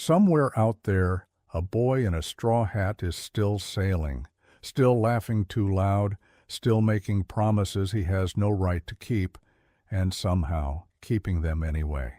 Somewhere out there, a boy in a straw hat is still sailing, still laughing too loud, still making promises he has no right to keep, and somehow keeping them anyway.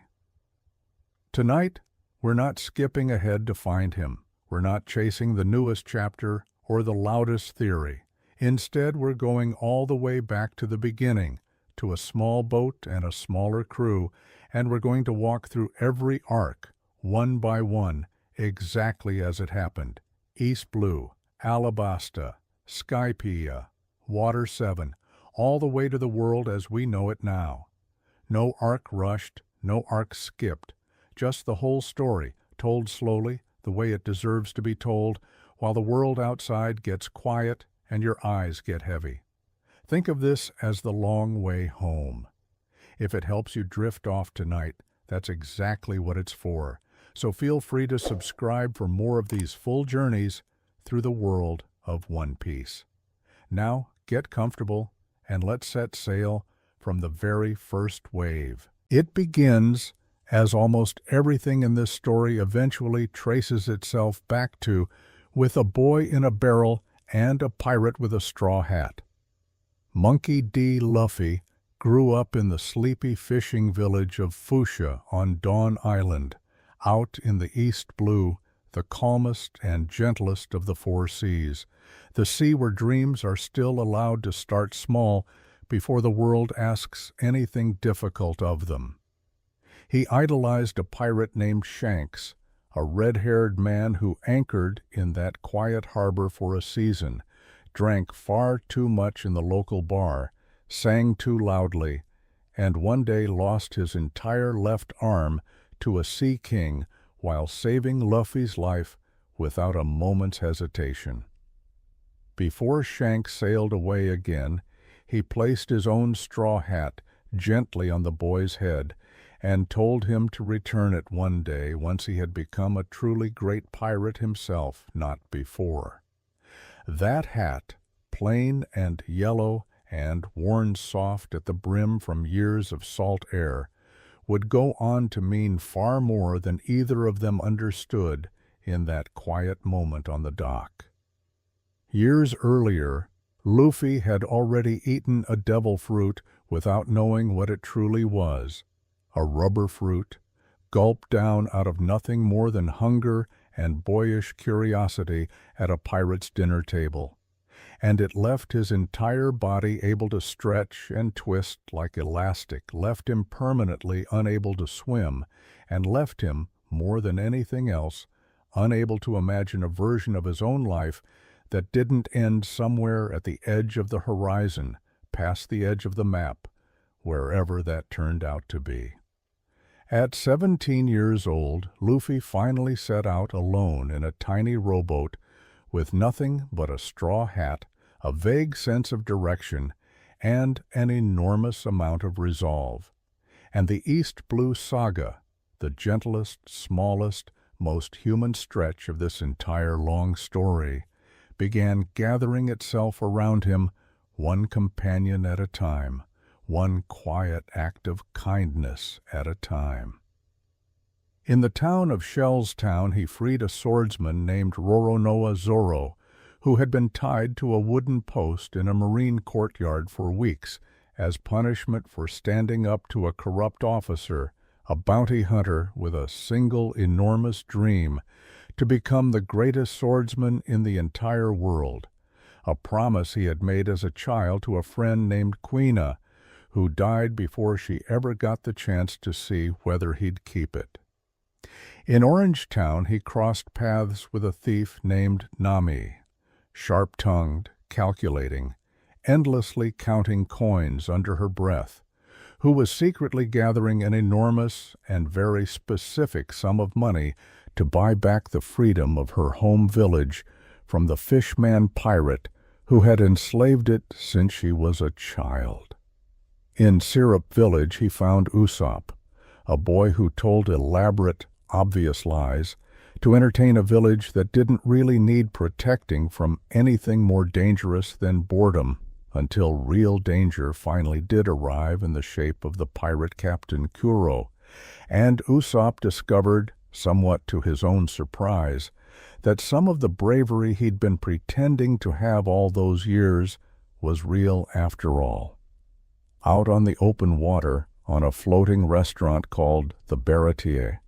Tonight, we're not skipping ahead to find him. We're not chasing the newest chapter or the loudest theory. Instead, we're going all the way back to the beginning, to a small boat and a smaller crew, and we're going to walk through every arc, one by one, exactly as it happened. East Blue, Alabasta, Skypiea, Water 7, all the way to the world as we know it now. No arc rushed, no arc skipped, just the whole story, told slowly, the way it deserves to be told, while the world outside gets quiet and your eyes get heavy. Think of this as the long way home. If it helps you drift off tonight, that's exactly what it's for. So feel free to subscribe for more of these full journeys through the world of One Piece. Now, get comfortable and let's set sail from the very first wave. It begins, as almost everything in this story eventually traces itself back to, with a boy in a barrel and a pirate with a straw hat. Monkey D. Luffy grew up in the sleepy fishing village of Fuchsia on Dawn Island, out in the East Blue, the calmest and gentlest of the four seas, the sea where dreams are still allowed to start small before the world asks anything difficult of them. He idolized a pirate named Shanks, a red-haired man who anchored in that quiet harbor for a season, drank far too much in the local bar, sang too loudly, and one day lost his entire left arm to a sea king while saving Luffy's life without a moment's hesitation. Before Shanks sailed away again, he placed his own straw hat gently on the boy's head and told him to return it one day once he had become a truly great pirate himself, not before. That hat, plain and yellow and worn soft at the brim from years of salt air, would go on to mean far more than either of them understood in that quiet moment on the dock. Years earlier, Luffy had already eaten a devil fruit without knowing what it truly was, a rubber fruit, gulped down out of nothing more than hunger and boyish curiosity at a pirate's dinner table, and it left his entire body able to stretch and twist like elastic, left him permanently unable to swim, and left him, more than anything else, unable to imagine a version of his own life that didn't end somewhere at the edge of the horizon, past the edge of the map, wherever that turned out to be. At 17 years old, Luffy finally set out alone in a tiny rowboat with nothing but a straw hat, a vague sense of direction, and an enormous amount of resolve. And the East Blue Saga, the gentlest, smallest, most human stretch of this entire long story, began gathering itself around him, one companion at a time, one quiet act of kindness at a time. In the town of Shellstown, he freed a swordsman named Roronoa Zoro, who had been tied to a wooden post in a marine courtyard for weeks as punishment for standing up to a corrupt officer, a bounty hunter with a single enormous dream to become the greatest swordsman in the entire world, a promise he had made as a child to a friend named Quina, who died before she ever got the chance to see whether he'd keep it. In Orange Town, he crossed paths with a thief named Nami, sharp-tongued, calculating, endlessly counting coins under her breath, who was secretly gathering an enormous and very specific sum of money to buy back the freedom of her home village from the fishman pirate who had enslaved it since she was a child. In Syrup Village he found Usopp, a boy who told elaborate, obvious lies to entertain a village that didn't really need protecting from anything more dangerous than boredom, until real danger finally did arrive in the shape of the pirate captain Kuro, and Usopp discovered somewhat to his own surprise, that some of the bravery he'd been pretending to have all those years was real after all. Out on the open water, on a floating restaurant called the Baratier,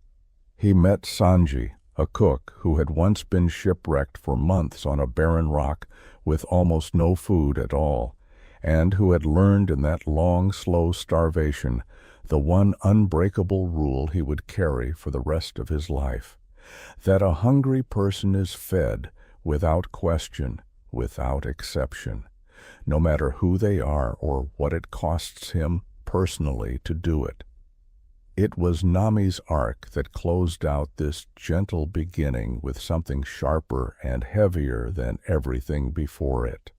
he met Sanji, a cook who had once been shipwrecked for months on a barren rock with almost no food at all, and who had learned in that long, slow starvation the one unbreakable rule he would carry for the rest of his life, that a hungry person is fed without question, without exception, no matter who they are or what it costs him personally to do it. It was Nami's arc that closed out this gentle beginning with something sharper and heavier than everything before it.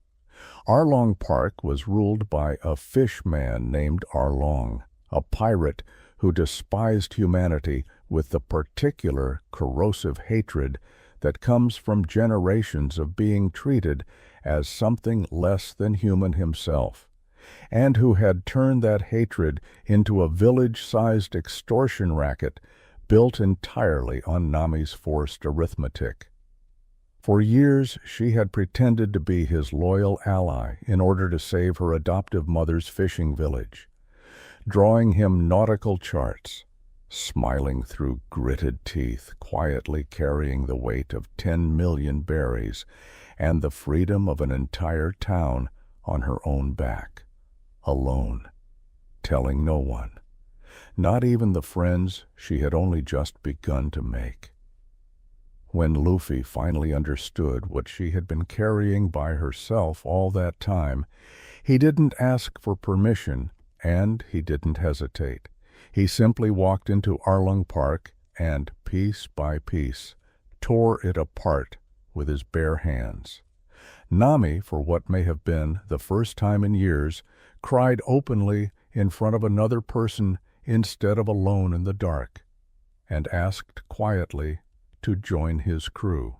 Arlong Park was ruled by a fish man named Arlong, a pirate who despised humanity with the particular corrosive hatred that comes from generations of being treated as something less than human himself, and who had turned that hatred into a village-sized extortion racket built entirely on Nami's forced arithmetic. For years she had pretended to be his loyal ally in order to save her adoptive mother's fishing village, drawing him nautical charts, smiling through gritted teeth, quietly carrying the weight of 10 million berries and the freedom of an entire town on her own back, alone, telling no one, not even the friends she had only just begun to make. When Luffy finally understood what she had been carrying by herself all that time, he didn't ask for permission, and he didn't hesitate. He simply walked into Arlong Park and, piece by piece, tore it apart with his bare hands. Nami, for what may have been the first time in years, cried openly in front of another person instead of alone in the dark, and asked quietly to join his crew.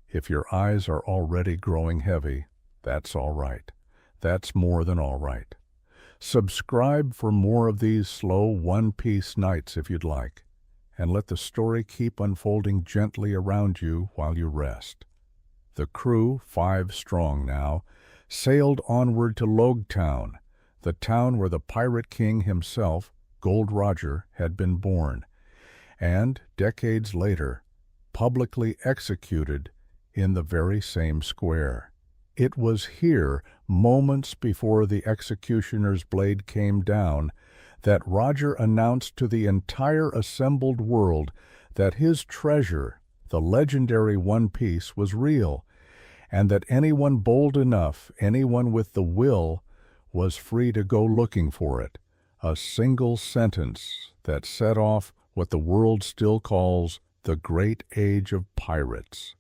If your eyes are already growing heavy, that's all right. That's more than all right. Subscribe for more of these slow one-piece nights if you'd like, and let the story keep unfolding gently around you while you rest. The crew, 5 strong now, sailed onward to Log Town, the town where the pirate king himself, Gold Roger, had been born, and, decades later, publicly executed in the very same square. It was here, moments before the executioner's blade came down, that Roger announced to the entire assembled world that his treasure, the legendary One Piece, was real, and that anyone bold enough, anyone with the will, was free to go looking for it. A single sentence that set off what the world still calls the Great Age of Pirates.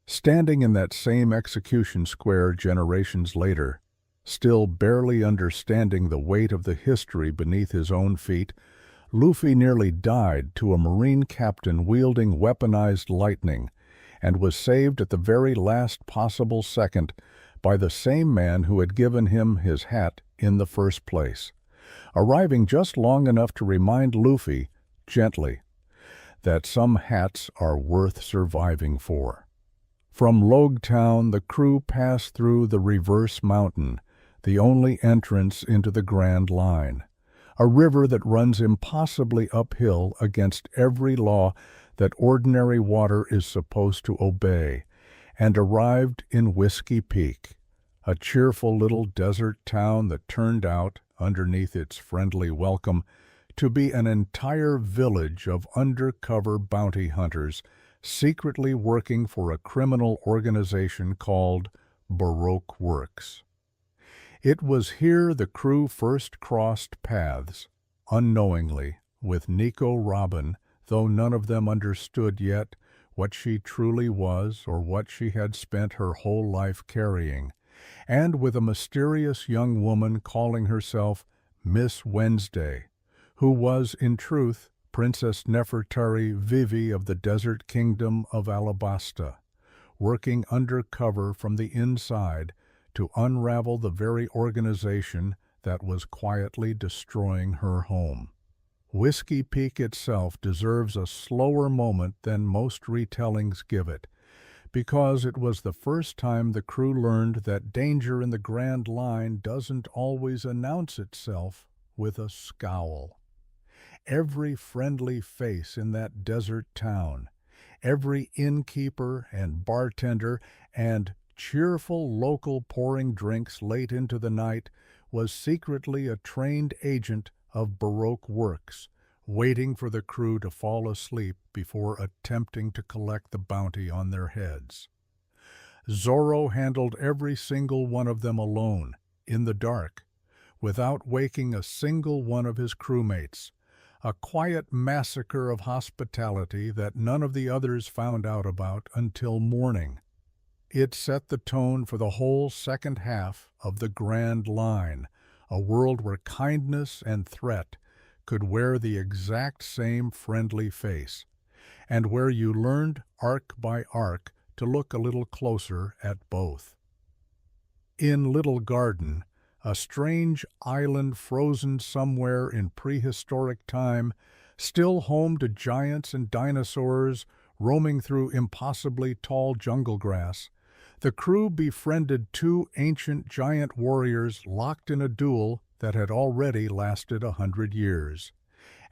Standing in that same execution square generations later, still barely understanding the weight of the history beneath his own feet, Luffy nearly died to a marine captain wielding weaponized lightning, and was saved at the very last possible second by the same man who had given him his hat in the first place, arriving just long enough to remind Luffy, gently, that some hats are worth surviving for. From Log Town the crew passed through the Reverse Mountain, the only entrance into the Grand Line, a river that runs impossibly uphill against every law that ordinary water is supposed to obey, and arrived in Whiskey Peak, a cheerful little desert town that turned out, underneath its friendly welcome, to be an entire village of undercover bounty hunters secretly working for a criminal organization called Baroque Works. It was here the crew first crossed paths, unknowingly, with Nico Robin, though none of them understood yet what she truly was or what she had spent her whole life carrying, and with a mysterious young woman calling herself Miss Wednesday, who was, in truth, Princess Nefertari Vivi of the Desert Kingdom of Alabasta, working undercover from the inside to unravel the very organization that was quietly destroying her home. Whiskey Peak itself deserves a slower moment than most retellings give it, because it was the first time the crew learned that danger in the Grand Line doesn't always announce itself with a scowl. Every friendly face in that desert town, every innkeeper and bartender and cheerful local pouring drinks late into the night was secretly a trained agent of Baroque works, waiting for the crew to fall asleep before attempting to collect the bounty on their heads. Zorro handled every single one of them alone, in the dark, without waking a single one of his crewmates, a quiet massacre of hospitality that none of the others found out about until morning. It set the tone for the whole second half of the Grand Line, a world where kindness and threat could wear the exact same friendly face, and where you learned arc by arc to look a little closer at both. In Little Garden, a strange island frozen somewhere in prehistoric time, still home to giants and dinosaurs roaming through impossibly tall jungle grass, the crew befriended two ancient giant warriors locked in a duel that had already lasted 100 years.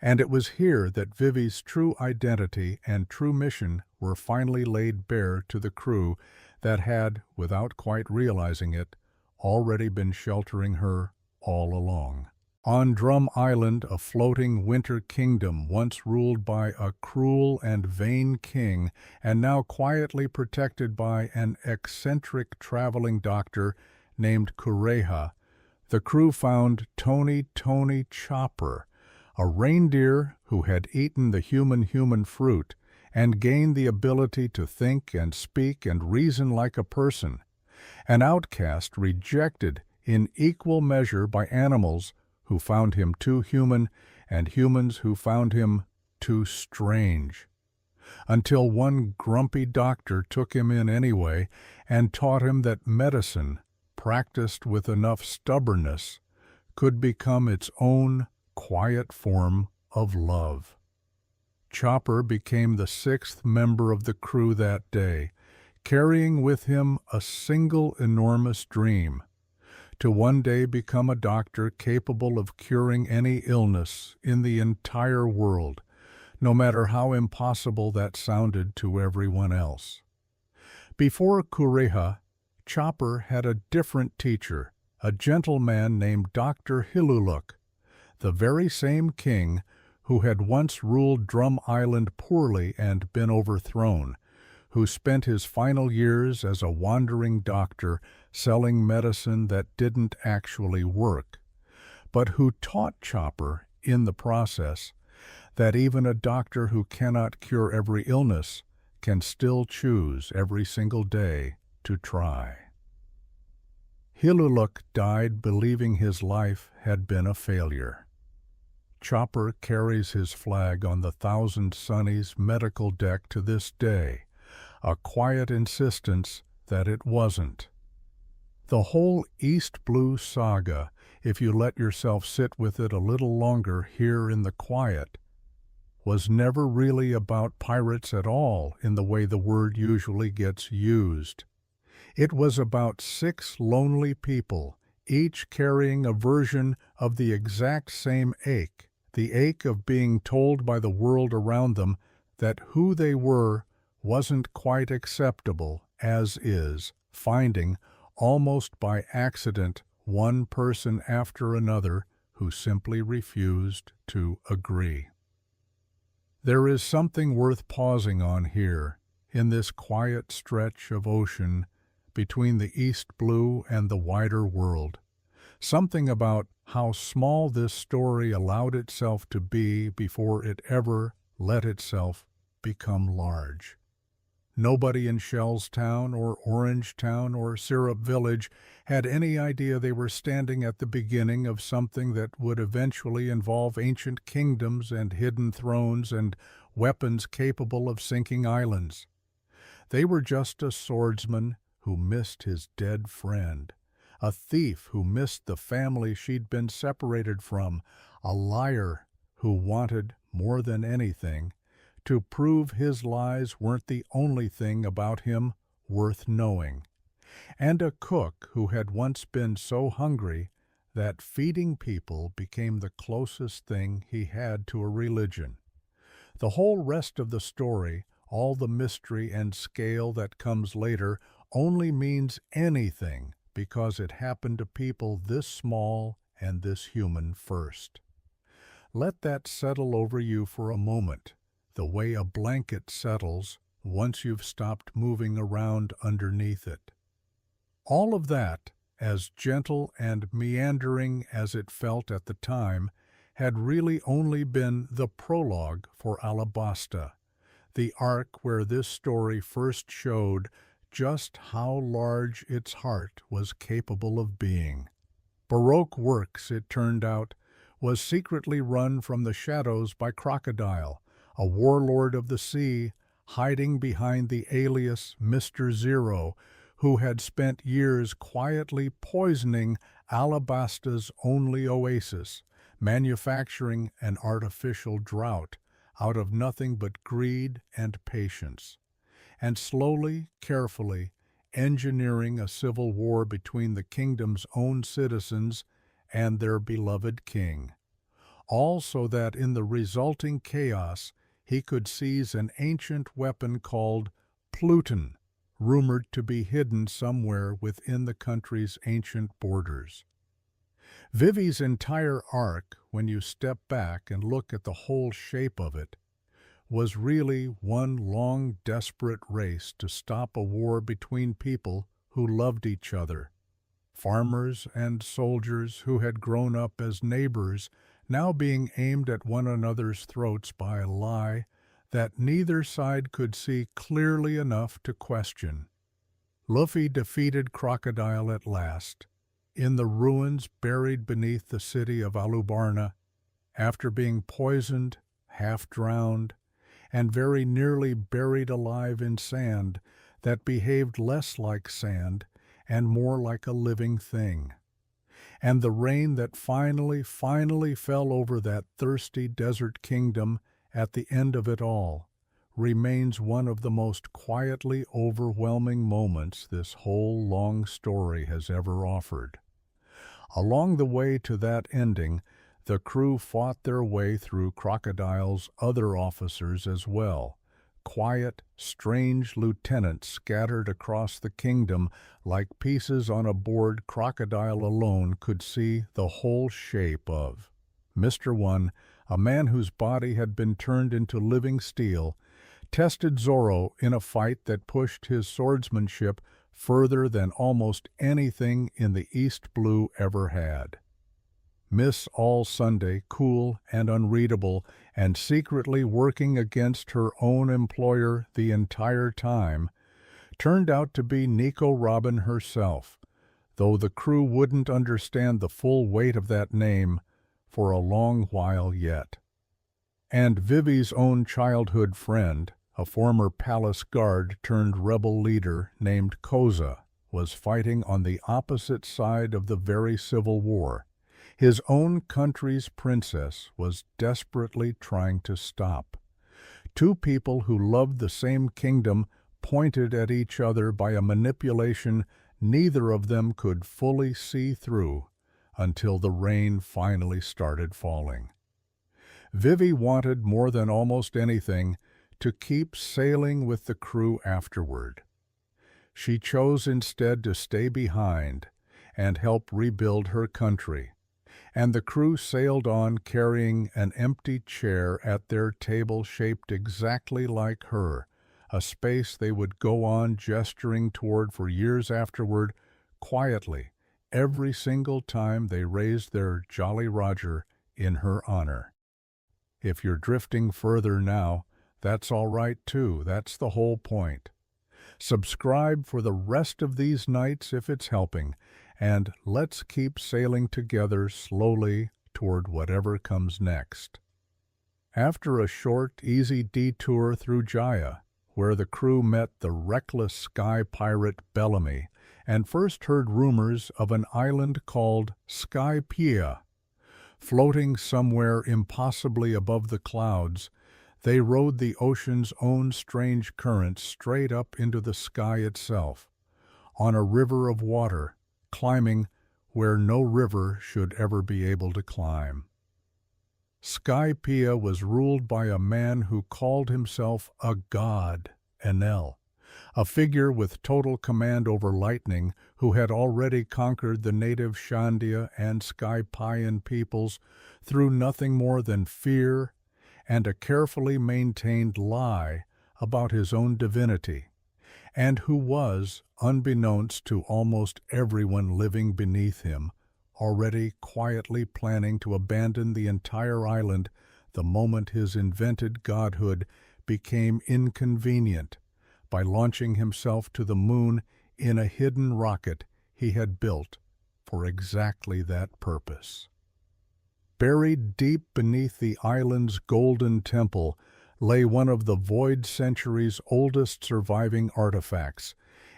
And it was here that Vivi's true identity and true mission were finally laid bare to the crew that had, without quite realizing it, already been sheltering her all along. On Drum Island, a floating winter kingdom once ruled by a cruel and vain king and now quietly protected by an eccentric traveling doctor named Kureha, the crew found Tony Chopper, a reindeer who had eaten the human fruit and gained the ability to think and speak and reason like a person, an outcast rejected in equal measure by animals who found him too human and humans who found him too strange, until one grumpy doctor took him in anyway and taught him that medicine, practiced with enough stubbornness, could become its own quiet form of love. Chopper became the sixth member of the crew that day, carrying with him a single enormous dream: to one day become a doctor capable of curing any illness in the entire world, no matter how impossible that sounded to everyone else. Before Kureha, Chopper had a different teacher, a gentleman named Dr. Hiluluk, the very same king who had once ruled Drum Island poorly and been overthrown, who spent his final years as a wandering doctor selling medicine that didn't actually work, but who taught Chopper, in the process, that even a doctor who cannot cure every illness can still choose every single day to try. Hiluluk died believing his life had been a failure. Chopper carries his flag on the Thousand Sunnies medical deck to this day, a quiet insistence that it wasn't. The whole East Blue saga, if you let yourself sit with it a little longer here in the quiet, was never really about pirates at all in the way the word usually gets used. It was about 6 lonely people, each carrying a version of the exact same ache, the ache of being told by the world around them that who they were wasn't quite acceptable as is, finding, almost by accident, one person after another who simply refused to agree. There is something worth pausing on here, in this quiet stretch of ocean between the East Blue and the wider world. Something about how small this story allowed itself to be before it ever let itself become large. Nobody in Shellstown or Orangetown or Syrup Village had any idea they were standing at the beginning of something that would eventually involve ancient kingdoms and hidden thrones and weapons capable of sinking islands. They were just a swordsman who missed his dead friend, a thief who missed the family she'd been separated from, a liar who wanted, more than anything, to prove his lies weren't the only thing about him worth knowing, and a cook who had once been so hungry that feeding people became the closest thing he had to a religion. The whole rest of the story, all the mystery and scale that comes later, only means anything because it happened to people this small and this human first. Let that settle over you for a moment, the way a blanket settles once you've stopped moving around underneath it. All of that, as gentle and meandering as it felt at the time, had really only been the prologue for Alabasta, the arc where this story first showed just how large its heart was capable of being. Baroque works, it turned out, was secretly run from the shadows by Crocodile, a warlord of the sea, hiding behind the alias Mr. Zero, who had spent years quietly poisoning Alabasta's only oasis, manufacturing an artificial drought out of nothing but greed and patience, and slowly, carefully, engineering a civil war between the kingdom's own citizens and their beloved king, all so that in the resulting chaos he could seize an ancient weapon called Pluton, rumored to be hidden somewhere within the country's ancient borders. Vivi's entire arc, when you step back and look at the whole shape of it, was really one long, desperate race to stop a war between people who loved each other. Farmers and soldiers who had grown up as neighbors, now being aimed at one another's throats by a lie that neither side could see clearly enough to question. Luffy defeated Crocodile at last, in the ruins buried beneath the city of Alubarna, after being poisoned, half-drowned, and very nearly buried alive in sand that behaved less like sand and more like a living thing. And the rain that finally fell over that thirsty desert kingdom at the end of it all remains one of the most quietly overwhelming moments this whole long story has ever offered. Along the way to that ending, the crew fought their way through Crocodile's other officers as well, quiet, strange lieutenants scattered across the kingdom like pieces on a board Crocodile alone could see the whole shape of. Mr. One, a man whose body had been turned into living steel, tested Zoro in a fight that pushed his swordsmanship further than almost anything in the East Blue ever had. Miss All Sunday, cool and unreadable, and secretly working against her own employer the entire time, turned out to be Nico Robin herself, though the crew wouldn't understand the full weight of that name for a long while yet. And Vivi's own childhood friend, a former palace guard turned rebel leader named Koza, was fighting on the opposite side of the very civil war. His own country's princess was desperately trying to stop. Two people who loved the same kingdom pointed at each other by a manipulation neither of them could fully see through until the rain finally started falling. Vivi wanted more than almost anything to keep sailing with the crew afterward. She chose instead to stay behind and help rebuild her country, and the crew sailed on carrying an empty chair at their table shaped exactly like her, a space they would go on gesturing toward for years afterward, quietly, every single time they raised their Jolly Roger in her honor. If you're drifting further now, that's all right too. That's the whole point. Subscribe for the rest of these nights if it's helping, and let's keep sailing together slowly toward whatever comes next. After a short, easy detour through Jaya, where the crew met the reckless sky pirate Bellamy and first heard rumors of an island called Skypiea, Floating somewhere impossibly above the clouds, they rode the ocean's own strange currents straight up into the sky itself, on a river of water, climbing where no river should ever be able to climb. Skypiea was ruled by a man who called himself a god, Enel, a figure with total command over lightning who had already conquered the native Shandia and Skypiean peoples through nothing more than fear and a carefully maintained lie about his own divinity, and who was, unbeknownst to almost everyone living beneath him, already quietly planning to abandon the entire island the moment his invented godhood became inconvenient by launching himself to the moon in a hidden rocket he had built for exactly that purpose. Buried deep beneath the island's golden temple lay one of the Void Century's oldest surviving artifacts,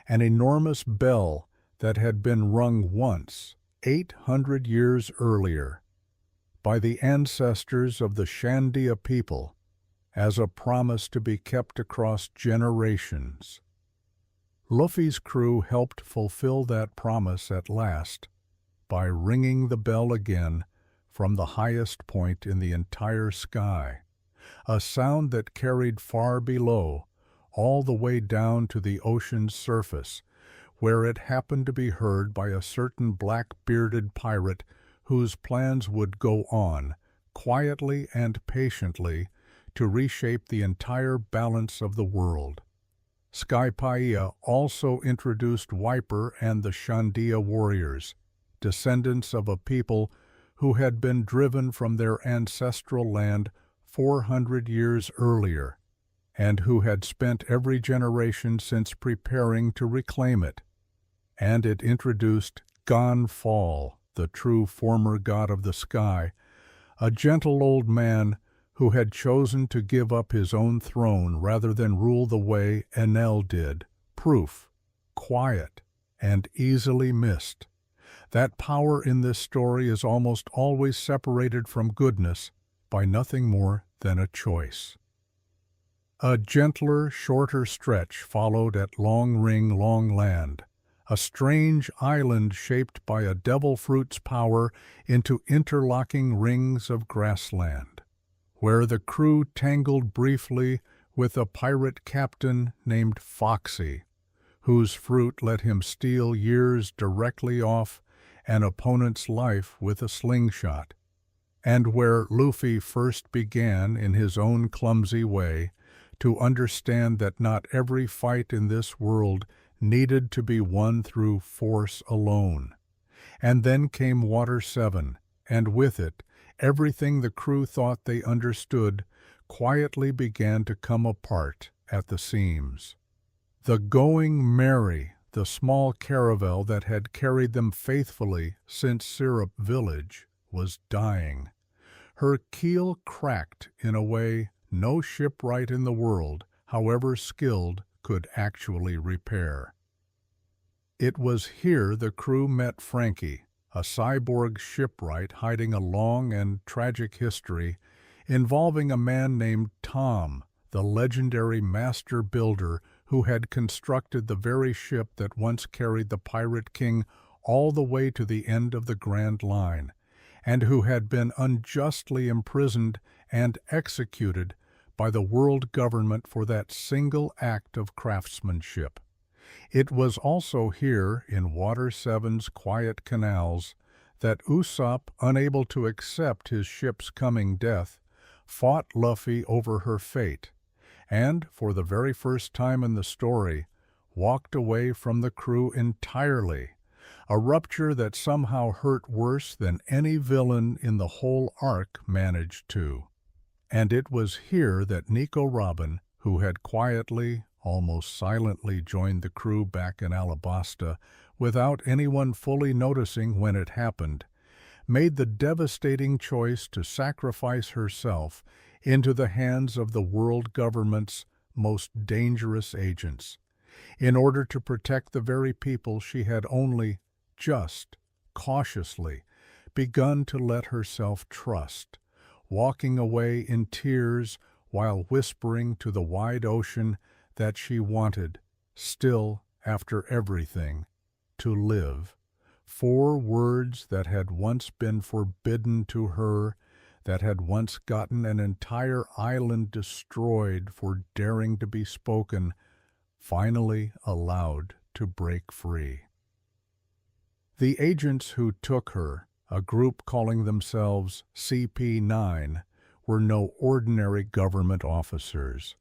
an enormous bell that had been rung once, 800 years earlier, by the ancestors of the Shandia people, as a promise to be kept across generations. Luffy's crew helped fulfill that promise at last by ringing the bell again from the highest point in the entire sky, a sound that carried far below, all the way down to the ocean's surface, where it happened to be heard by a certain black-bearded pirate whose plans would go on, quietly and patiently, to reshape the entire balance of the world. Skypiea also introduced Wiper and the Shandia warriors, descendants of a people who had been driven from their ancestral land 400 years earlier, and who had spent every generation since preparing to reclaim it. And it introduced Gonfall, the true former god of the sky, a gentle old man who had chosen to give up his own throne rather than rule the way Enel did, proof, quiet, and easily missed. That power in this story is almost always separated from goodness by nothing more than a choice. A gentler, shorter stretch followed at Long Ring Long Land, a strange island shaped by a devil fruit's power into interlocking rings of grassland, where the crew tangled briefly with a pirate captain named Foxy, whose fruit let him steal years directly off an opponent's life with a slingshot, and where Luffy first began, in his own clumsy way, to understand that not every fight in this world needed to be won through force alone. And then came Water 7, and with it, everything the crew thought they understood quietly began to come apart at the seams. The Going Merry, the small caravel that had carried them faithfully since Syrup Village, was dying. Her keel cracked in a way no shipwright in the world, however skilled, could actually repair. It was here the crew met Frankie, a cyborg shipwright hiding a long and tragic history involving a man named Tom, the legendary master builder who had constructed the very ship that once carried the Pirate King all the way to the end of the Grand Line, and who had been unjustly imprisoned and executed by the world government for that single act of craftsmanship. It was also here, in Water 7's quiet canals, that Usopp, unable to accept his ship's coming death, fought Luffy over her fate, and, for the very first time in the story, walked away from the crew entirely, a rupture that somehow hurt worse than any villain in the whole arc managed to. And it was here that Nico Robin, who had quietly, almost silently joined the crew back in Alabasta without anyone fully noticing when it happened, made the devastating choice to sacrifice herself into the hands of the world government's most dangerous agents, in order to protect the very people she had only just, cautiously, begun to let herself trust, walking away in tears while whispering to the wide ocean that she wanted, still after everything, to live. 4 words that had once been forbidden to her, that had once gotten an entire island destroyed for daring to be spoken, finally allowed to break free. The agents who took her, a group calling themselves CP9, were no ordinary government officers.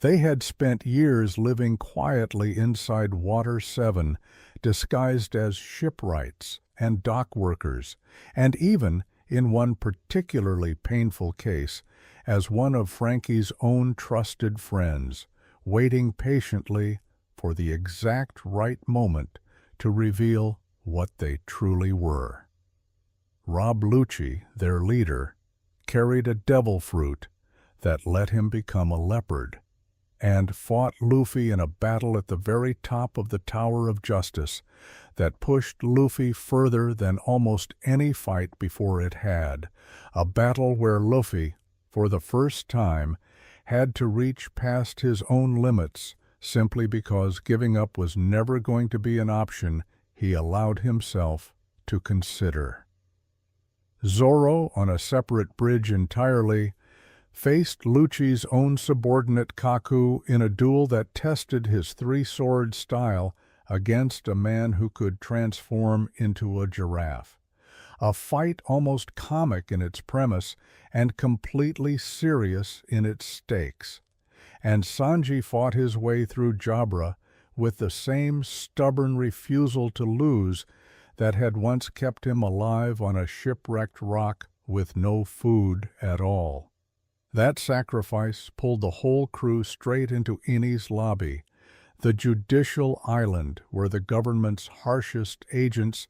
They had spent years living quietly inside Water 7, disguised as shipwrights and dock workers, and even, in one particularly painful case, as one of Frankie's own trusted friends, waiting patiently for the exact right moment to reveal what they truly were. Rob Lucci, their leader, carried a devil fruit that let him become a leopard, and fought Luffy in a battle at the very top of the Tower of Justice that pushed Luffy further than almost any fight before it had, a battle where Luffy, for the first time, had to reach past his own limits simply because giving up was never going to be an option he allowed himself to consider. Zoro, on a separate bridge entirely, faced Lucci's own subordinate Kaku in a duel that tested his 3-sword style against a man who could transform into a giraffe. A fight almost comic in its premise and completely serious in its stakes. And Sanji fought his way through Jabra with the same stubborn refusal to lose that had once kept him alive on a shipwrecked rock with no food at all. That sacrifice pulled the whole crew straight into Eni's lobby, the judicial island where the government's harshest agents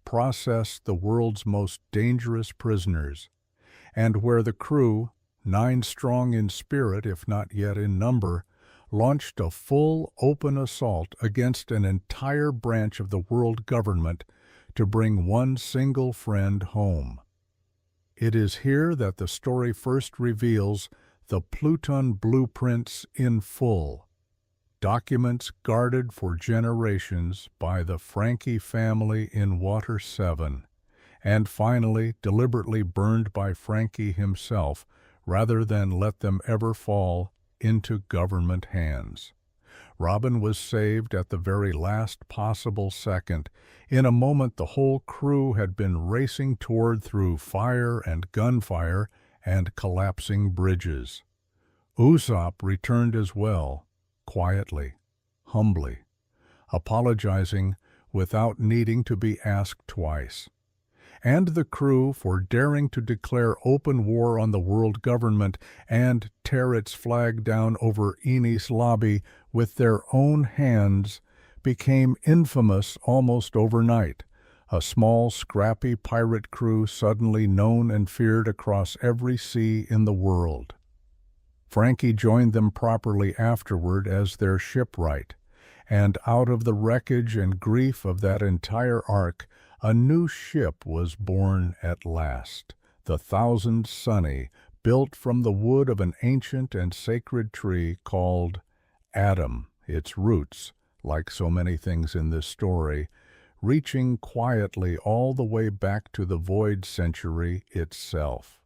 processed the world's most dangerous prisoners, and where the crew, 9 strong in spirit if not yet in number, launched a full open assault against an entire branch of the world government to bring one single friend home. It is here that the story first reveals the Pluton blueprints in full, documents guarded for generations by the Frankie family in Water 7, and finally deliberately burned by Frankie himself rather than let them ever fall into government hands. Robin was saved at the very last possible second, in a moment the whole crew had been racing toward through fire and gunfire and collapsing bridges. Usopp returned as well, quietly, humbly, apologizing without needing to be asked twice. And the crew, for daring to declare open war on the world government and tear its flag down over Eni's lobby with their own hands, became infamous almost overnight, a small, scrappy pirate crew suddenly known and feared across every sea in the world. Frankie joined them properly afterward as their shipwright, and out of the wreckage and grief of that entire arc, a new ship was born at last, the Thousand Sunny, built from the wood of an ancient and sacred tree called Adam, its roots, like so many things in this story, reaching quietly all the way back to the Void Century itself.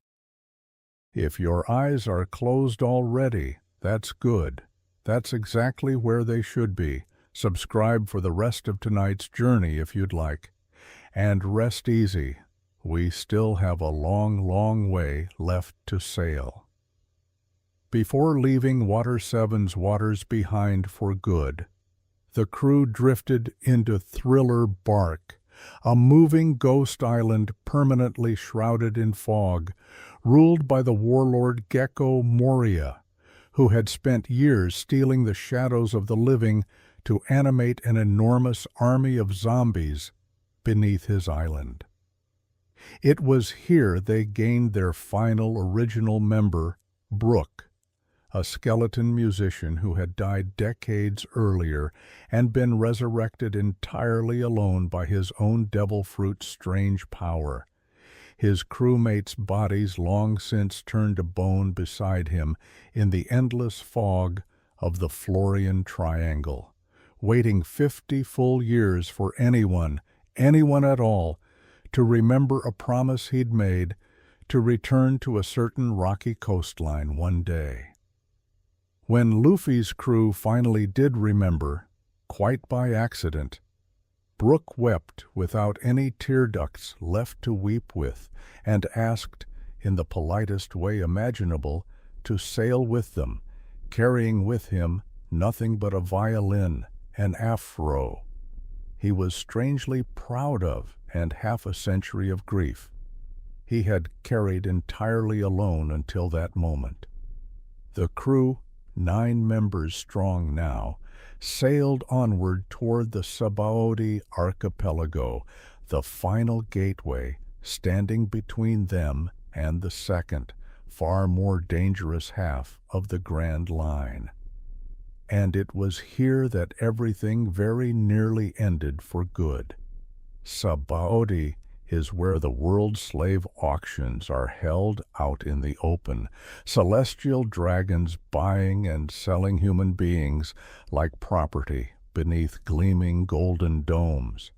If your eyes are closed already, that's good. That's exactly where they should be. Subscribe for the rest of tonight's journey if you'd like. And rest easy. We still have a long, long way left to sail. Before leaving Water 7's waters behind for good, the crew drifted into Thriller Bark, a moving ghost island permanently shrouded in fog, ruled by the warlord Gecko Moria, who had spent years stealing the shadows of the living to animate an enormous army of zombies beneath his island. It was here they gained their final original member, Brook, a skeleton musician who had died decades earlier and been resurrected entirely alone by his own devil fruit's strange power. his crewmates' bodies long since turned to bone beside him in the endless fog of the Florian Triangle, waiting 50 full years for anyone at all, to remember a promise he'd made to return to a certain rocky coastline one day. When Luffy's crew finally did remember, quite by accident, Brook wept without any tear ducts left to weep with, and asked, in the politest way imaginable, to sail with them, carrying with him nothing but a violin, an afro he was strangely proud of, and half a century of grief he had carried entirely alone until that moment. The crew, 9 members strong now, sailed onward toward the Sabaody archipelago, the final gateway standing between them and the second, far more dangerous half of the Grand Line. And it was here that everything very nearly ended for good. Sabaody is where the world slave auctions are held out in the open, celestial dragons buying and selling human beings like property beneath gleaming golden domes.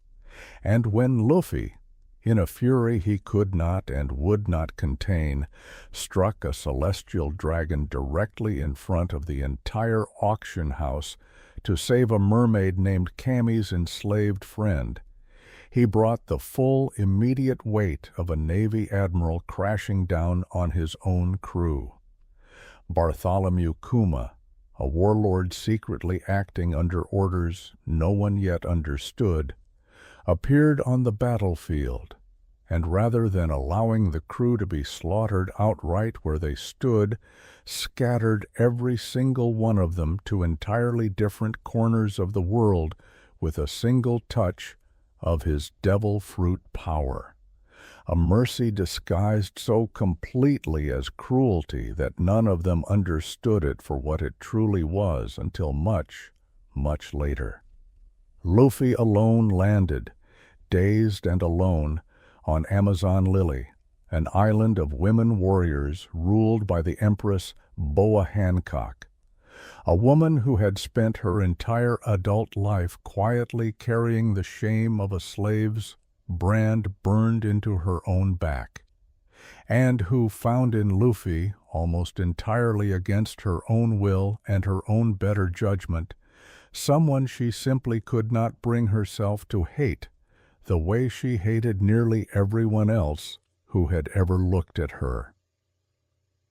And when Luffy, in a fury he could not and would not contain, struck a celestial dragon directly in front of the entire auction house to save a mermaid named Cammy's enslaved friend, he brought the full, immediate weight of a Navy admiral crashing down on his own crew. Bartholomew Kuma, a warlord secretly acting under orders no one yet understood, appeared on the battlefield, and rather than allowing the crew to be slaughtered outright where they stood, scattered every single one of them to entirely different corners of the world with a single touch of his devil fruit power, a mercy disguised so completely as cruelty that none of them understood it for what it truly was until much, much later. Luffy alone landed, dazed and alone, on Amazon Lily, an island of women warriors ruled by the Empress Boa Hancock, a woman who had spent her entire adult life quietly carrying the shame of a slave's brand burned into her own back, and who found in Luffy, almost entirely against her own will and her own better judgment, someone she simply could not bring herself to hate the way she hated nearly everyone else who had ever looked at her.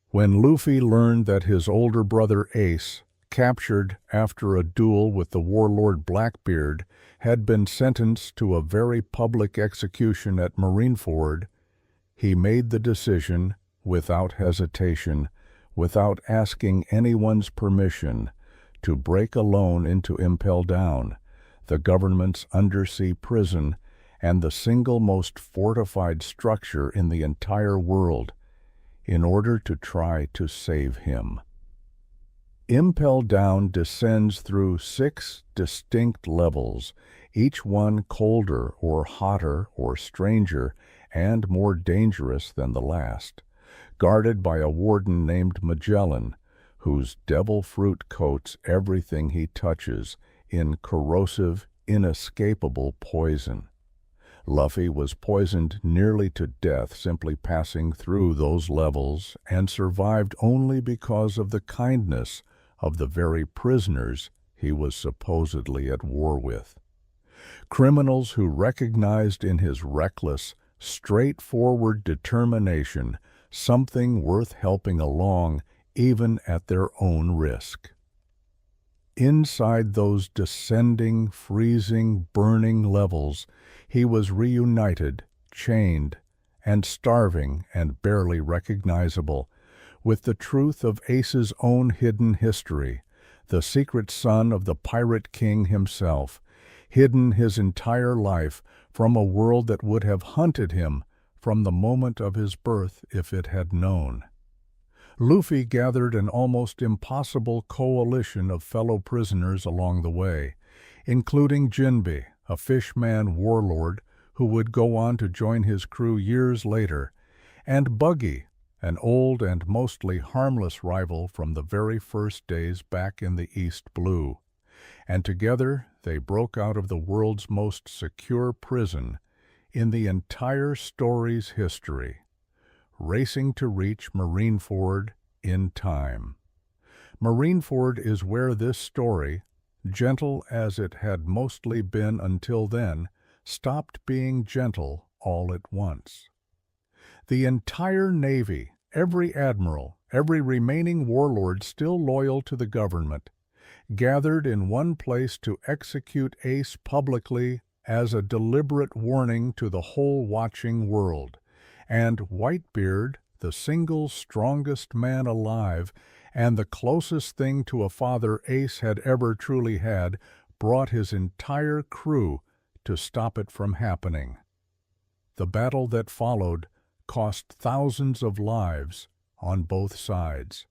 When Luffy learned that his older brother Ace, captured after a duel with the warlord Blackbeard, had been sentenced to a very public execution at Marineford, he made the decision, without hesitation, without asking anyone's permission, to break alone into Impel Down, the government's undersea prison and the single most fortified structure in the entire world, in order to try to save him. Impel Down descends through 6 distinct levels, each one colder or hotter or stranger and more dangerous than the last, guarded by a warden named Magellan, whose devil fruit coats everything he touches in corrosive, inescapable poison. Luffy was poisoned nearly to death simply passing through those levels, and survived only because of the kindness of the very prisoners he was supposedly at war with. Criminals who recognized in his reckless, straightforward determination something worth helping along even at their own risk. Inside those descending, freezing, burning levels, he was reunited, chained, and starving and barely recognizable, with the truth of Ace's own hidden history, the secret son of the Pirate King himself, hidden his entire life from a world that would have hunted him from the moment of his birth if it had known. Luffy gathered an almost impossible coalition of fellow prisoners along the way, including Jinbe, a fishman warlord who would go on to join his crew years later and Buggy, an old and mostly harmless rival from the very first days back in the East Blue. And together they broke out of the world's most secure prison in the entire story's history, racing to reach Marineford in time. Marineford is where this story, gentle as it had mostly been until then, stopped being gentle all at once. The entire Navy, every admiral, every remaining warlord still loyal to the government, gathered in one place to execute Ace publicly as a deliberate warning to the whole watching world. And Whitebeard, the single strongest man alive and the closest thing to a father Ace had ever truly had, brought his entire crew to stop it from happening. The battle that followed cost thousands of lives on both sides.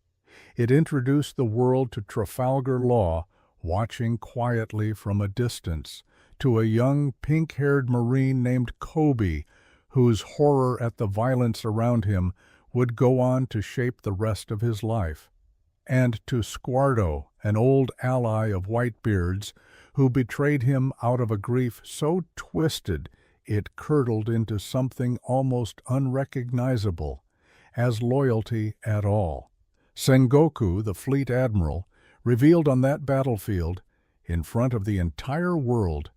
It introduced the world to Trafalgar Law, watching quietly from a distance, to a young pink-haired Marine named Kobe, whose horror at the violence around him would go on to shape the rest of his life, and to Squardo, an old ally of Whitebeard's, who betrayed him out of a grief so twisted it curdled into something almost unrecognizable as loyalty at all. Sengoku, the fleet admiral, revealed on that battlefield, in front of the entire world,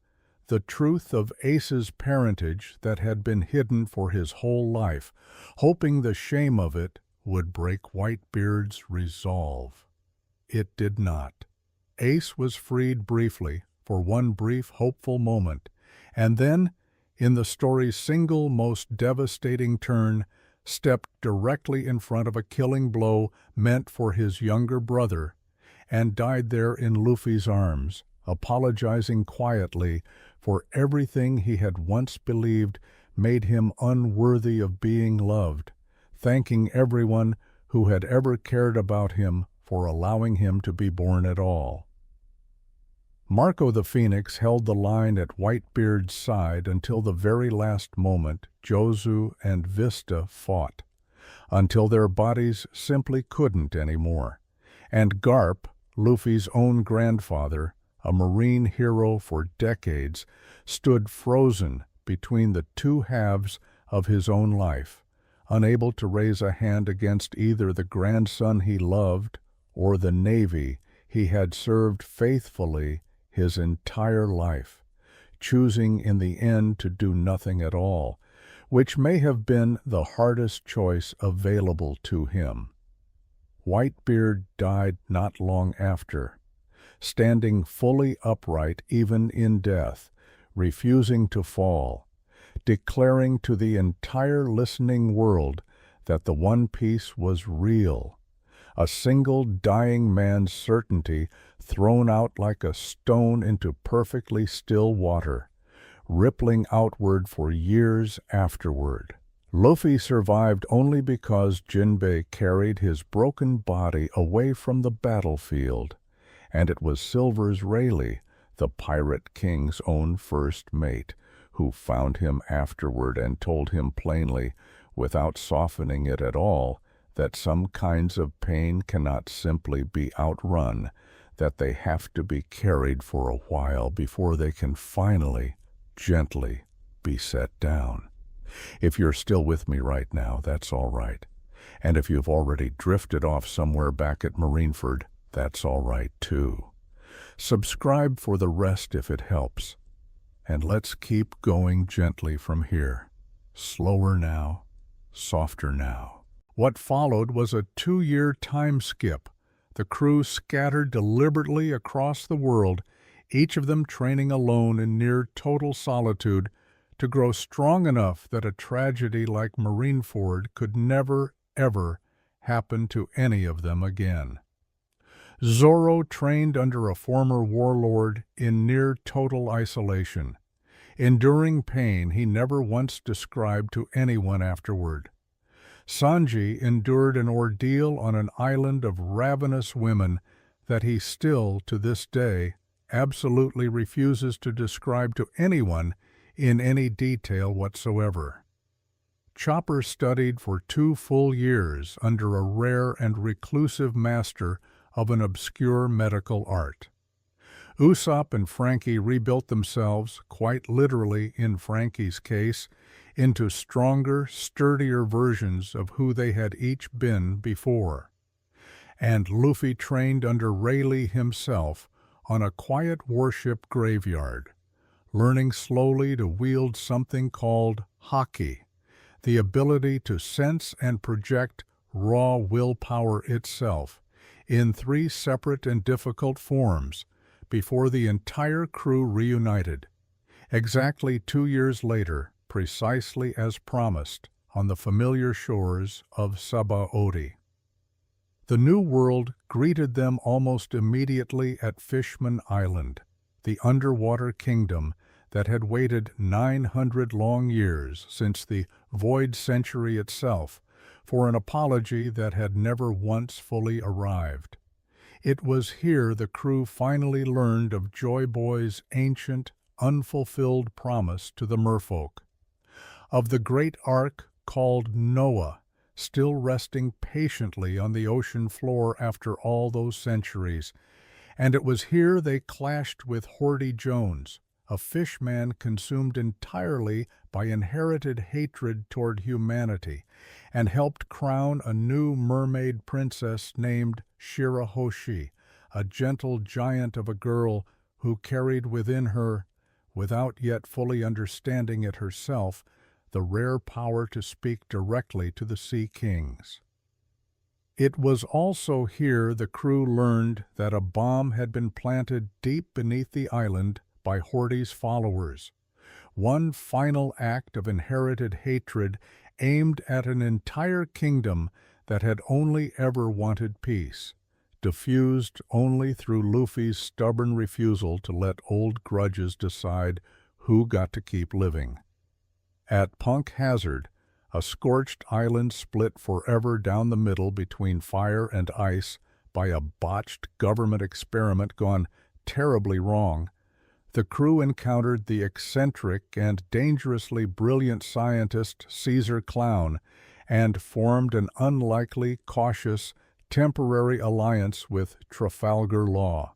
the truth of Ace's parentage that had been hidden for his whole life, hoping the shame of it would break Whitebeard's resolve. It did not. Ace was freed briefly, for one brief, hopeful moment, and then, in the story's single most devastating turn, stepped directly in front of a killing blow meant for his younger brother, and died there in Luffy's arms, apologizing quietly for everything he had once believed made him unworthy of being loved, thanking everyone who had ever cared about him for allowing him to be born at all. Marco the Phoenix held the line at Whitebeard's side until the very last moment Jozu and Vista fought, until their bodies simply couldn't anymore, and Garp, Luffy's own grandfather, a Marine hero for decades, stood frozen between the two halves of his own life, unable to raise a hand against either the grandson he loved or the Navy he had served faithfully his entire life, choosing in the end to do nothing at all, which may have been the hardest choice available to him. Whitebeard died not long after, standing fully upright even in death, refusing to fall, declaring to the entire listening world that the One Piece was real, a single dying man's certainty thrown out like a stone into perfectly still water, rippling outward for years afterward. Luffy survived only because Jinbei carried his broken body away from the battlefield, and it was Silver's Rayleigh, the Pirate King's own first mate, who found him afterward and told him plainly, without softening it at all, that some kinds of pain cannot simply be outrun, that they have to be carried for a while before they can finally, gently, be set down. If you're still with me right now, that's all right. And if you've already drifted off somewhere back at Marineford, that's all right too. Subscribe for the rest if it helps. And let's keep going gently from here. Slower now, softer now. What followed was a 2-year time skip. The crew scattered deliberately across the world, each of them training alone in near total solitude to grow strong enough that a tragedy like Marineford could never, ever happen to any of them again. Zoro trained under a former warlord in near total isolation, enduring pain he never once described to anyone afterward. Sanji endured an ordeal on an island of ravenous women that he still, to this day, absolutely refuses to describe to anyone in any detail whatsoever. Chopper studied for 2 full years under a rare and reclusive master of an obscure medical art. Usopp and Frankie rebuilt themselves, quite literally in Frankie's case, into stronger, sturdier versions of who they had each been before. And Luffy trained under Rayleigh himself on a quiet warship graveyard, learning slowly to wield something called haki, the ability to sense and project raw willpower itself in 3 separate and difficult forms before the entire crew reunited, exactly 2 years later, precisely as promised, on the familiar shores of Sabaody. The New World greeted them almost immediately at Fishman Island, the underwater kingdom that had waited 900 long years since the Void Century itself for an apology that had never once fully arrived. It was here the crew finally learned of Joy Boy's ancient, unfulfilled promise to the merfolk, of the great ark called Noah, still resting patiently on the ocean floor after all those centuries, and it was here they clashed with Horty Jones, a fishman consumed entirely by inherited hatred toward humanity, and helped crown a new mermaid princess named Shirahoshi, a gentle giant of a girl who carried within her, without yet fully understanding it herself, the rare power to speak directly to the Sea Kings. It was also here the crew learned that a bomb had been planted deep beneath the island by Horty's followers, one final act of inherited hatred aimed at an entire kingdom that had only ever wanted peace, diffused only through Luffy's stubborn refusal to let old grudges decide who got to keep living. At Punk Hazard, a scorched island split forever down the middle between fire and ice by a botched government experiment gone terribly wrong, the crew encountered the eccentric and dangerously brilliant scientist Caesar Clown and formed an unlikely, cautious, temporary alliance with Trafalgar Law,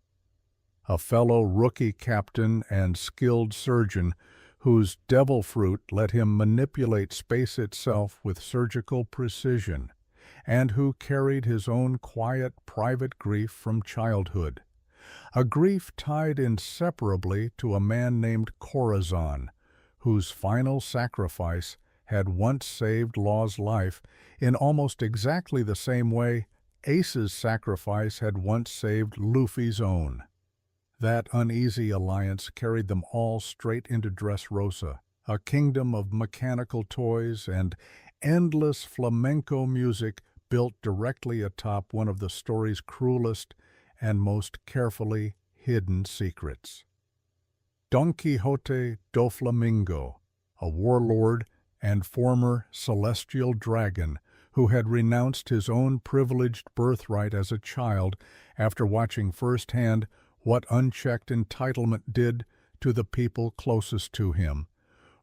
a fellow rookie captain and skilled surgeon whose devil fruit let him manipulate space itself with surgical precision, and who carried his own quiet, private grief from childhood, a grief tied inseparably to a man named Corazon, whose final sacrifice had once saved Law's life in almost exactly the same way Ace's sacrifice had once saved Luffy's own. That uneasy alliance carried them all straight into Dressrosa, a kingdom of mechanical toys and endless flamenco music built directly atop one of the story's cruelest and most carefully hidden secrets. Don Quixote do Flamingo, a warlord and former celestial dragon who had renounced his own privileged birthright as a child after watching firsthand what unchecked entitlement did to the people closest to him,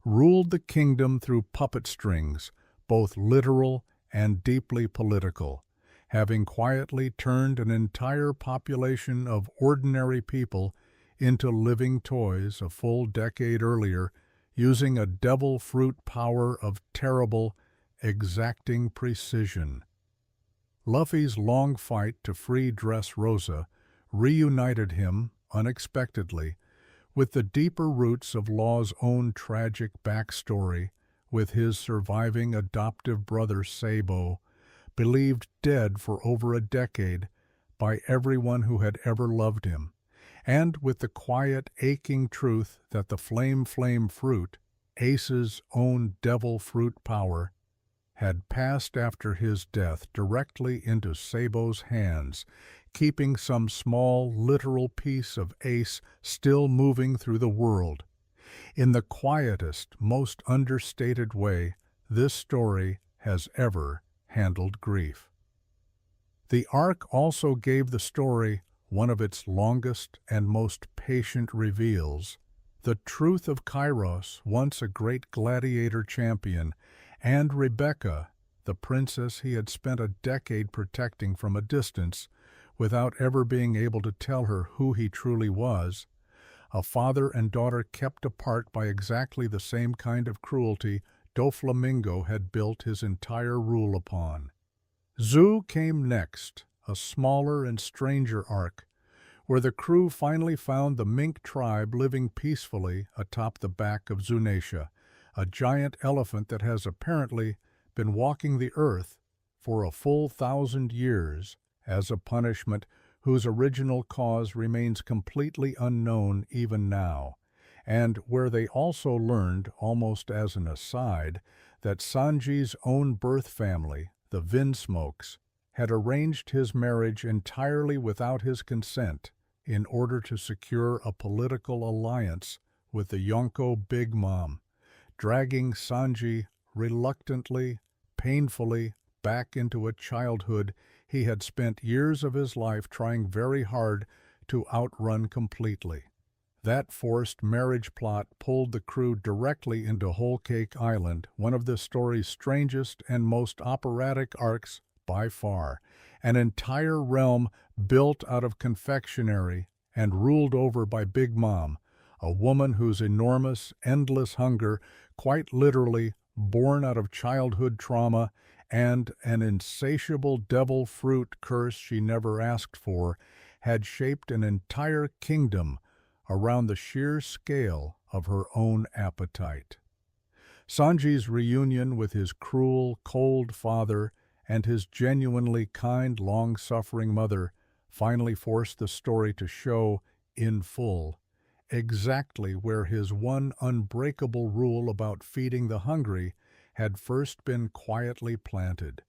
ruled the kingdom through puppet strings, both literal and deeply political, having quietly turned an entire population of ordinary people into living toys a full decade earlier, using a devil fruit power of terrible, exacting precision. Luffy's long fight to free Dressrosa reunited him, unexpectedly, with the deeper roots of Law's own tragic backstory, with his surviving adoptive brother Sabo, believed dead for over a decade by everyone who had ever loved him, and with the quiet, aching truth that the flame fruit, Ace's own devil fruit power, had passed after his death directly into Sabo's hands, keeping some small, literal piece of Ace still moving through the world. In the quietest, most understated way this story has ever handled grief. The arc also gave the story one of its longest and most patient reveals, the truth of Kairos, once a great gladiator champion, and Rebecca, the princess he had spent a decade protecting from a distance, without ever being able to tell her who he truly was, a father and daughter kept apart by exactly the same kind of cruelty Doflamingo had built his entire rule upon. Zu came next, a smaller and stranger arc, where the crew finally found the mink tribe living peacefully atop the back of Zunatia, a giant elephant that has apparently been walking the earth for a full 1,000 years as a punishment whose original cause remains completely unknown even now, and where they also learned, almost as an aside, that Sanji's own birth family, the Vinsmokes, had arranged his marriage entirely without his consent in order to secure a political alliance with the Yonko Big Mom, dragging Sanji reluctantly, painfully, back into a childhood he had spent years of his life trying very hard to outrun completely. That forced marriage plot pulled the crew directly into Whole Cake Island, one of the story's strangest and most operatic arcs by far, an entire realm built out of confectionery and ruled over by Big Mom, a woman whose enormous, endless hunger, quite literally born out of childhood trauma and an insatiable devil fruit curse she never asked for, had shaped an entire kingdom around the sheer scale of her own appetite. Sanji's reunion with his cruel, cold father and his genuinely kind, long-suffering mother finally forced the story to show, in full, exactly where his one unbreakable rule about feeding the hungry had first been quietly planted,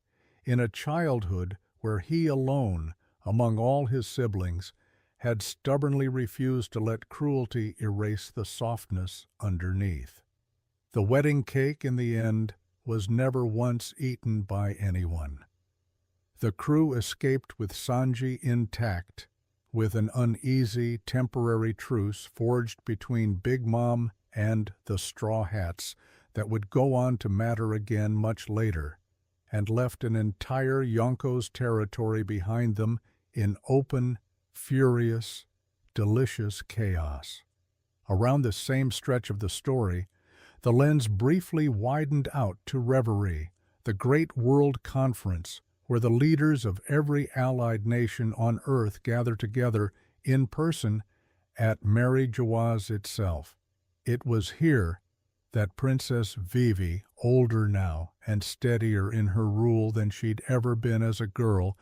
in a childhood where he alone, among all his siblings, had stubbornly refused to let cruelty erase the softness underneath. The wedding cake, in the end, was never once eaten by anyone. The crew escaped with Sanji intact, with an uneasy, temporary truce forged between Big Mom and the Straw Hats that would go on to matter again much later, and left an entire Yonko's territory behind them in open, furious, delicious chaos. Around the same stretch of the story, the lens briefly widened out to Reverie, the Great World Conference, where the leaders of every allied nation on Earth gather together in person at Mary Jawa's itself. It was here that Princess Vivi, older now and steadier in her rule than she'd ever been as a girl,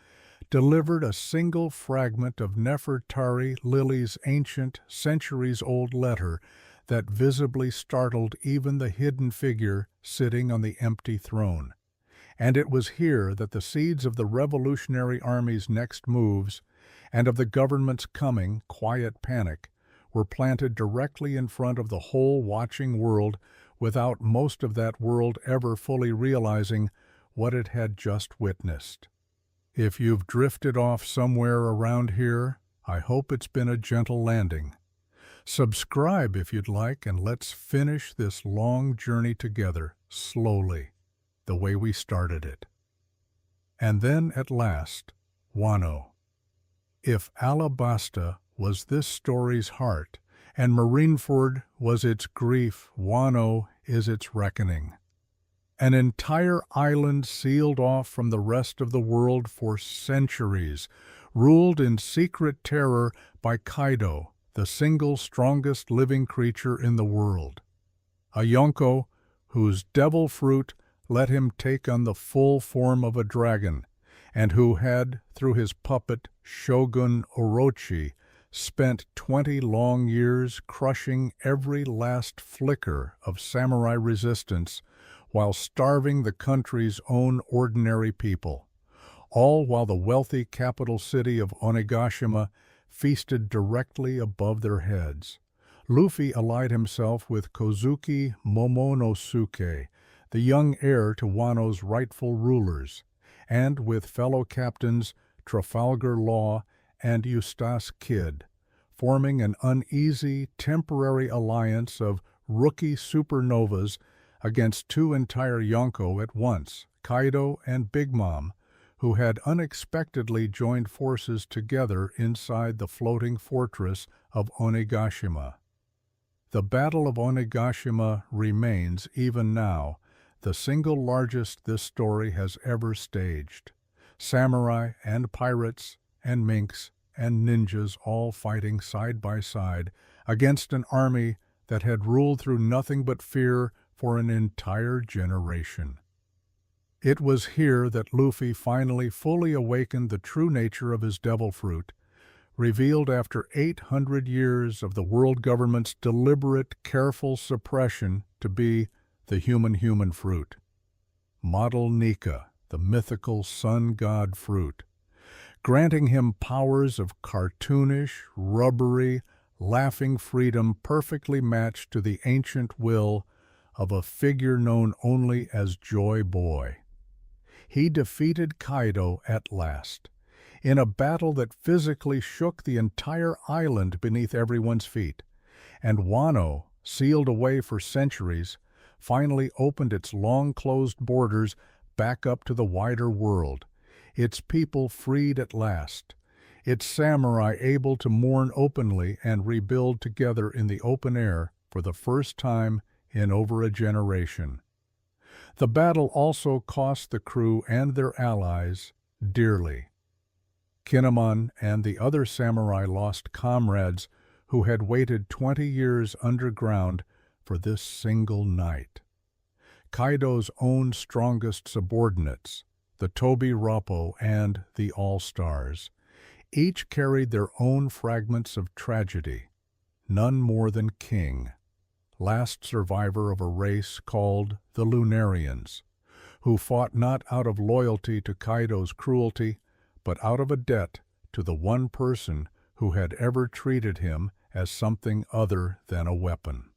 delivered a single fragment of Nefertari Lily's ancient, centuries-old letter that visibly startled even the hidden figure sitting on the empty throne. And it was here that the seeds of the Revolutionary Army's next moves and of the government's coming quiet panic were planted directly in front of the whole watching world, without most of that world ever fully realizing what it had just witnessed. If you've drifted off somewhere around here, I hope it's been a gentle landing. Subscribe if you'd like, and let's finish this long journey together, slowly, the way we started it. And then, at last, Wano. If Alabasta was this story's heart, and Marineford was its grief, Wano is its reckoning. An entire island sealed off from the rest of the world for centuries, ruled in secret terror by Kaido, the single strongest living creature in the world. A Yonko whose devil fruit let him take on the full form of a dragon, and who had, through his puppet Shogun Orochi, spent 20 long years crushing every last flicker of samurai resistance while starving the country's own ordinary people, all while the wealthy capital city of Onigashima feasted directly above their heads. Luffy allied himself with Kozuki Momonosuke, the young heir to Wano's rightful rulers, and with fellow captains Trafalgar Law and Eustace Kid, forming an uneasy, temporary alliance of rookie supernovas against two entire Yonko at once, Kaido and Big Mom, who had unexpectedly joined forces together inside the floating fortress of Onigashima. The Battle of Onigashima remains, even now, the single largest this story has ever staged. Samurai and pirates and minks and ninjas all fighting side by side against an army that had ruled through nothing but fear for an entire generation. It was here that Luffy finally fully awakened the true nature of his devil fruit, revealed after 800 years of the world government's deliberate, careful suppression to be the human fruit. Model Nika, the mythical sun god fruit, granting him powers of cartoonish, rubbery, laughing freedom perfectly matched to the ancient will of a figure known only as Joy Boy. He defeated Kaido at last, in a battle that physically shook the entire island beneath everyone's feet, and Wano, sealed away for centuries, finally opened its long-closed borders back up to the wider world, its people freed at last, its samurai able to mourn openly and rebuild together in the open air for the first time in over a generation. The battle also cost the crew and their allies dearly. Kinemon and the other samurai lost comrades who had waited 20 years underground for this single night. Kaido's own strongest subordinates, the Tobi Roppo and the All-Stars, each carried their own fragments of tragedy, none more than King, last survivor of a race called the Lunarians, who fought not out of loyalty to Kaido's cruelty, but out of a debt to the one person who had ever treated him as something other than a weapon.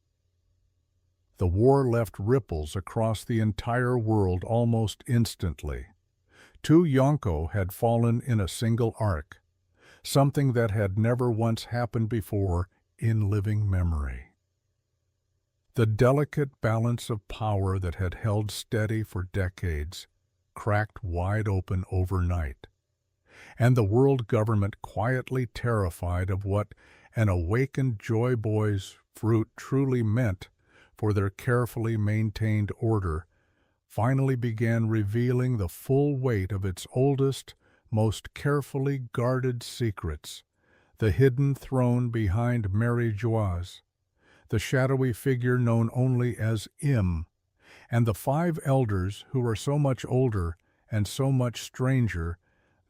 The war left ripples across the entire world almost instantly. 2 Yonko had fallen in a single arc, something that had never once happened before in living memory. The delicate balance of power that had held steady for decades cracked wide open overnight, and the world government, quietly terrified of what an awakened Joy Boy's fruit truly meant for their carefully maintained order, finally began revealing the full weight of its oldest, most carefully guarded secrets, the hidden throne behind Mary Joaz, the shadowy figure known only as Im, and the 5 elders who are so much older and so much stranger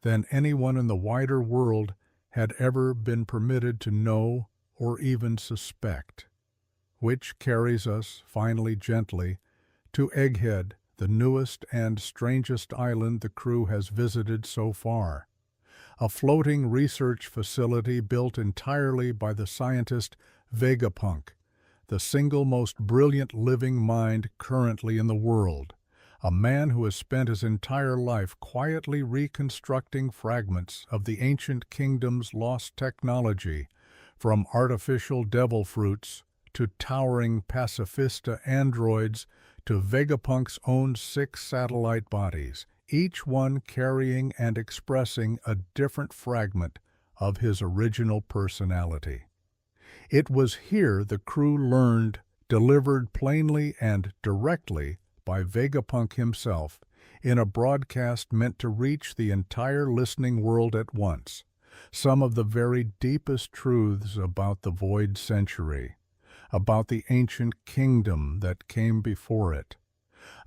than anyone in the wider world had ever been permitted to know or even suspect. Which carries us, finally gently, to Egghead, the newest and strangest island the crew has visited so far. A floating research facility built entirely by the scientist Vegapunk, the single most brilliant living mind currently in the world, a man who has spent his entire life quietly reconstructing fragments of the ancient kingdom's lost technology, from artificial devil fruits to towering pacifista androids to Vegapunk's own 6 satellite bodies, each one carrying and expressing a different fragment of his original personality. It was here the crew learned, delivered plainly and directly by Vegapunk himself, in a broadcast meant to reach the entire listening world at once, some of the very deepest truths about the Void Century, about the ancient kingdom that came before it,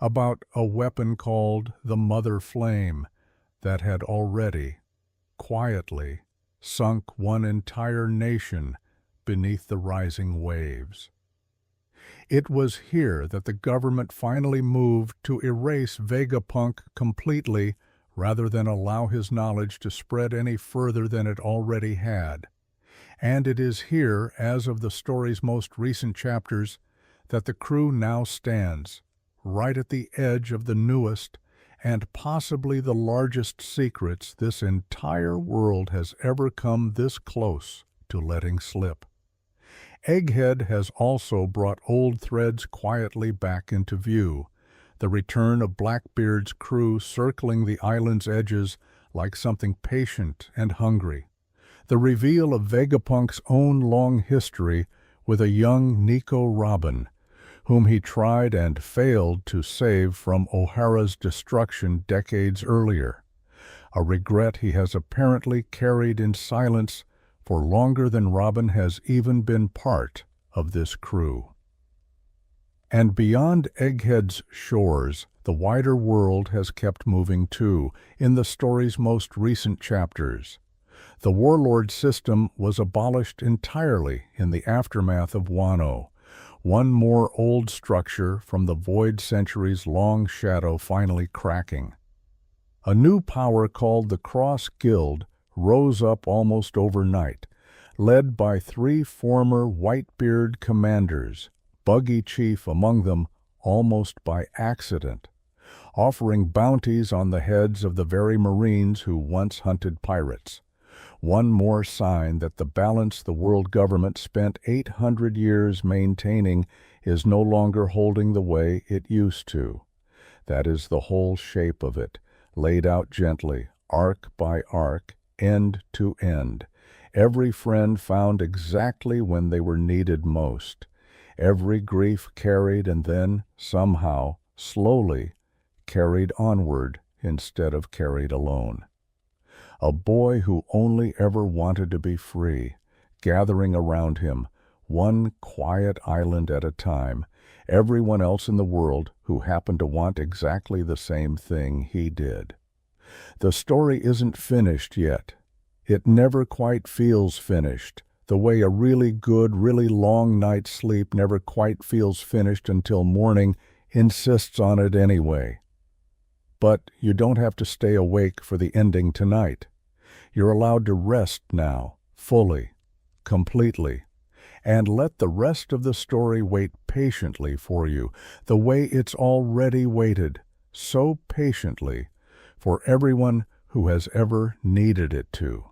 about a weapon called the Mother Flame that had already, quietly, sunk one entire nation beneath the rising waves. It was here that the government finally moved to erase Vegapunk completely rather than allow his knowledge to spread any further than it already had. And it is here, as of the story's most recent chapters, that the crew now stands, right at the edge of the newest and possibly the largest secrets this entire world has ever come this close to letting slip. Egghead has also brought old threads quietly back into view, the return of Blackbeard's crew circling the island's edges like something patient and hungry, the reveal of Vegapunk's own long history with a young Nico Robin, whom he tried and failed to save from O'Hara's destruction decades earlier, a regret he has apparently carried in silence for longer than Robin has even been part of this crew. And beyond Egghead's shores, the wider world has kept moving too, in the story's most recent chapters. The warlord system was abolished entirely in the aftermath of Wano, one more old structure from the void centuries' long shadow finally cracking. A new power called the Cross Guild rose up almost overnight, led by 3 former Whitebeard commanders, Buggy chief among them almost by accident, offering bounties on the heads of the very Marines who once hunted pirates. One more sign that the balance the world government spent 800 years maintaining is no longer holding the way it used to. That is the whole shape of it, laid out gently, arc by arc, end to end. Every friend found exactly when they were needed most. Every grief carried and then, somehow, slowly, carried onward instead of carried alone. A boy who only ever wanted to be free, gathering around him, one quiet island at a time, everyone else in the world who happened to want exactly the same thing he did. The story isn't finished yet. It never quite feels finished, the way a really good, really long night's sleep never quite feels finished until morning insists on it anyway. But you don't have to stay awake for the ending tonight. You're allowed to rest now, fully, completely, and let the rest of the story wait patiently for you, the way it's already waited, so patiently, for everyone who has ever needed it to.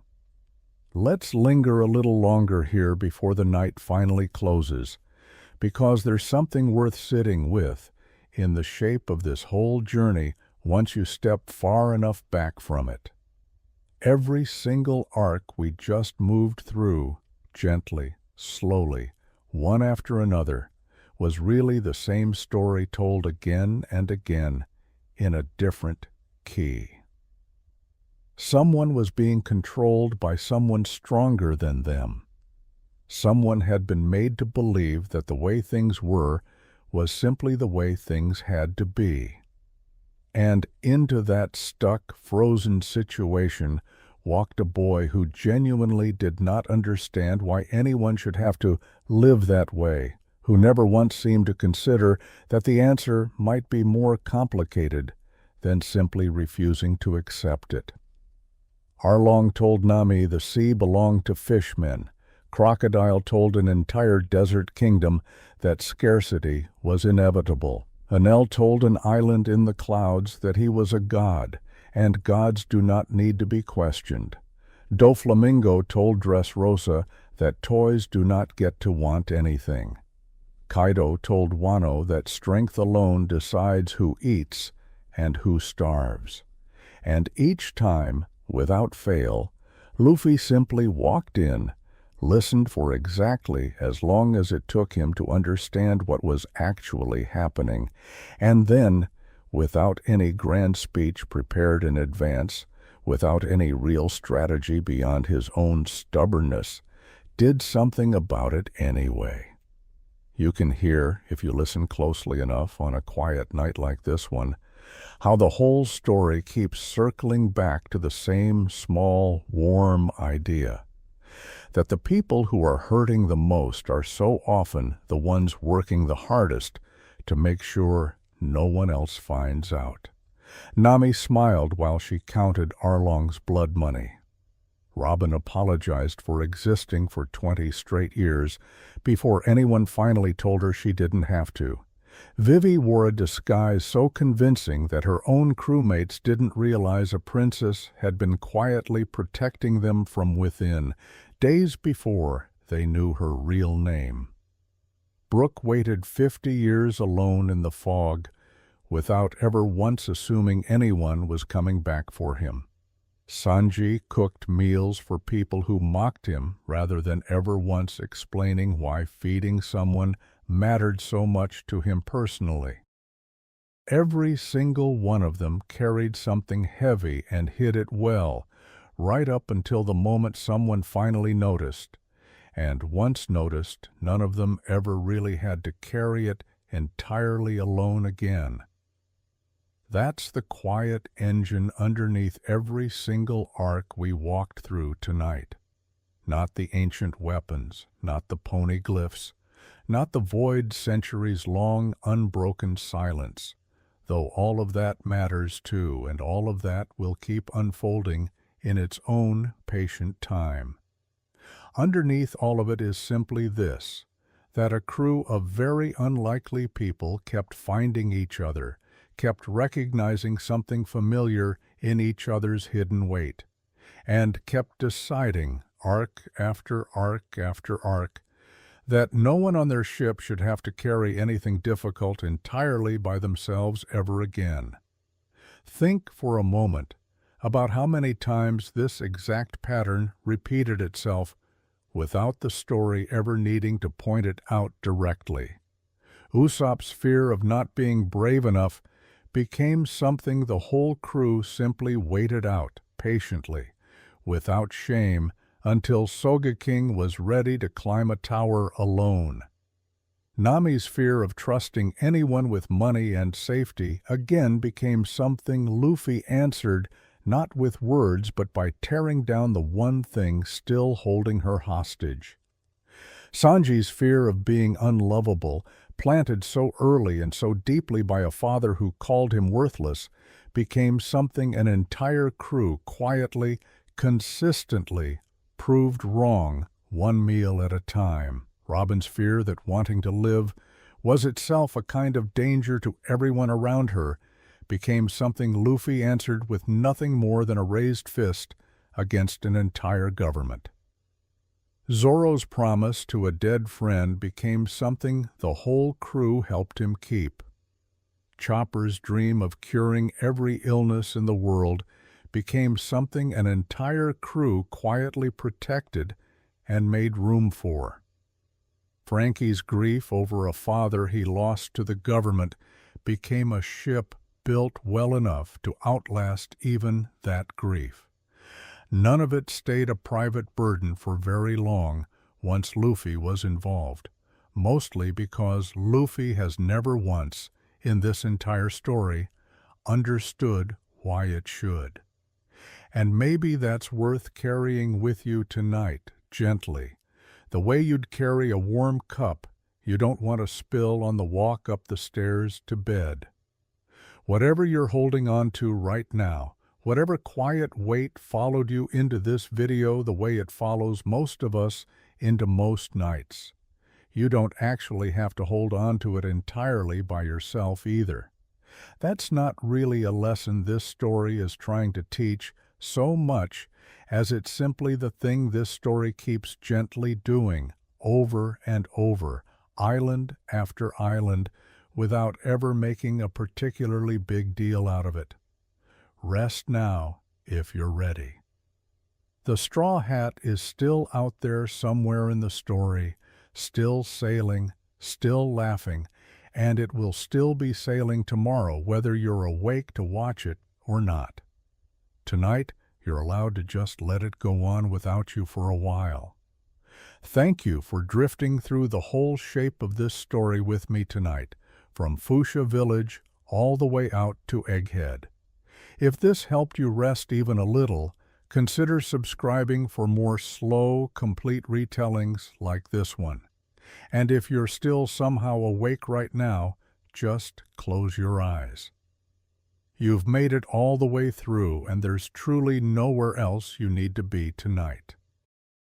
Let's linger a little longer here before the night finally closes, because there's something worth sitting with in the shape of this whole journey once you step far enough back from it. Every single arc we just moved through, gently, slowly, one after another, was really the same story told again and again in a different key. Someone was being controlled by someone stronger than them. Someone had been made to believe that the way things were was simply the way things had to be. And into that stuck, frozen situation walked a boy who genuinely did not understand why anyone should have to live that way, who never once seemed to consider that the answer might be more complicated than simply refusing to accept it. Arlong told Nami the sea belonged to fishmen. Crocodile told an entire desert kingdom that scarcity was inevitable. Enel told an island in the clouds that he was a god, and gods do not need to be questioned. Doflamingo told Dressrosa that toys do not get to want anything. Kaido told Wano that strength alone decides who eats and who starves. And each time, without fail, Luffy simply walked in, listened for exactly as long as it took him to understand what was actually happening, and then, without any grand speech prepared in advance, without any real strategy beyond his own stubbornness, did something about it anyway. You can hear, if you listen closely enough on a quiet night like this one, how the whole story keeps circling back to the same small, warm idea. That the people who are hurting the most are so often the ones working the hardest to make sure no one else finds out. Nami smiled while she counted Arlong's blood money. Robin apologized for existing for 20 straight years before anyone finally told her she didn't have to. Vivi wore a disguise so convincing that her own crewmates didn't realize a princess had been quietly protecting them from within. Days before, they knew her real name. Brooke waited 50 years alone in the fog, without ever once assuming anyone was coming back for him. Sanji cooked meals for people who mocked him rather than ever once explaining why feeding someone mattered so much to him personally. Every single one of them carried something heavy and hid it well, right up until the moment someone finally noticed. And once noticed, none of them ever really had to carry it entirely alone again. That's the quiet engine underneath every single arc we walked through tonight. Not the ancient weapons, not the pony glyphs, not the void centuries-long unbroken silence, though all of that matters too, and all of that will keep unfolding in its own patient time. Underneath all of it is simply this, that a crew of very unlikely people kept finding each other, kept recognizing something familiar in each other's hidden weight, and kept deciding, arc after arc after arc, that no one on their ship should have to carry anything difficult entirely by themselves ever again. Think for a moment about how many times this exact pattern repeated itself without the story ever needing to point it out directly. Usopp's fear of not being brave enough became something the whole crew simply waited out patiently, without shame, until Sogeking was ready to climb a tower alone. Nami's fear of trusting anyone with money and safety again became something Luffy answered not with words but by tearing down the one thing still holding her hostage. Sanji's fear of being unlovable, planted so early and so deeply by a father who called him worthless, became something an entire crew quietly, consistently proved wrong, one meal at a time. Robin's fear that wanting to live was itself a kind of danger to everyone around her became something Luffy answered with nothing more than a raised fist against an entire government. Zoro's promise to a dead friend became something the whole crew helped him keep. Chopper's dream of curing every illness in the world became something an entire crew quietly protected and made room for. Frankie's grief over a father he lost to the government became a ship built well enough to outlast even that grief. None of it stayed a private burden for very long once Luffy was involved, mostly because Luffy has never once, in this entire story, understood why it should. And maybe that's worth carrying with you tonight, gently, the way you'd carry a warm cup you don't want to spill on the walk up the stairs to bed. Whatever you're holding on to right now, whatever quiet weight followed you into this video the way it follows most of us into most nights, you don't actually have to hold on to it entirely by yourself either. That's not really a lesson this story is trying to teach so much as it's simply the thing this story keeps gently doing over and over, island after island, without ever making a particularly big deal out of it. Rest now if you're ready. The Straw Hat is still out there somewhere in the story, still sailing, still laughing, and it will still be sailing tomorrow whether you're awake to watch it or not. Tonight, you're allowed to just let it go on without you for a while. Thank you for drifting through the whole shape of this story with me tonight, from Fuchsia Village all the way out to Egghead. If this helped you rest even a little, consider subscribing for more slow, complete retellings like this one. And if you're still somehow awake right now, just close your eyes. You've made it all the way through, and there's truly nowhere else you need to be tonight.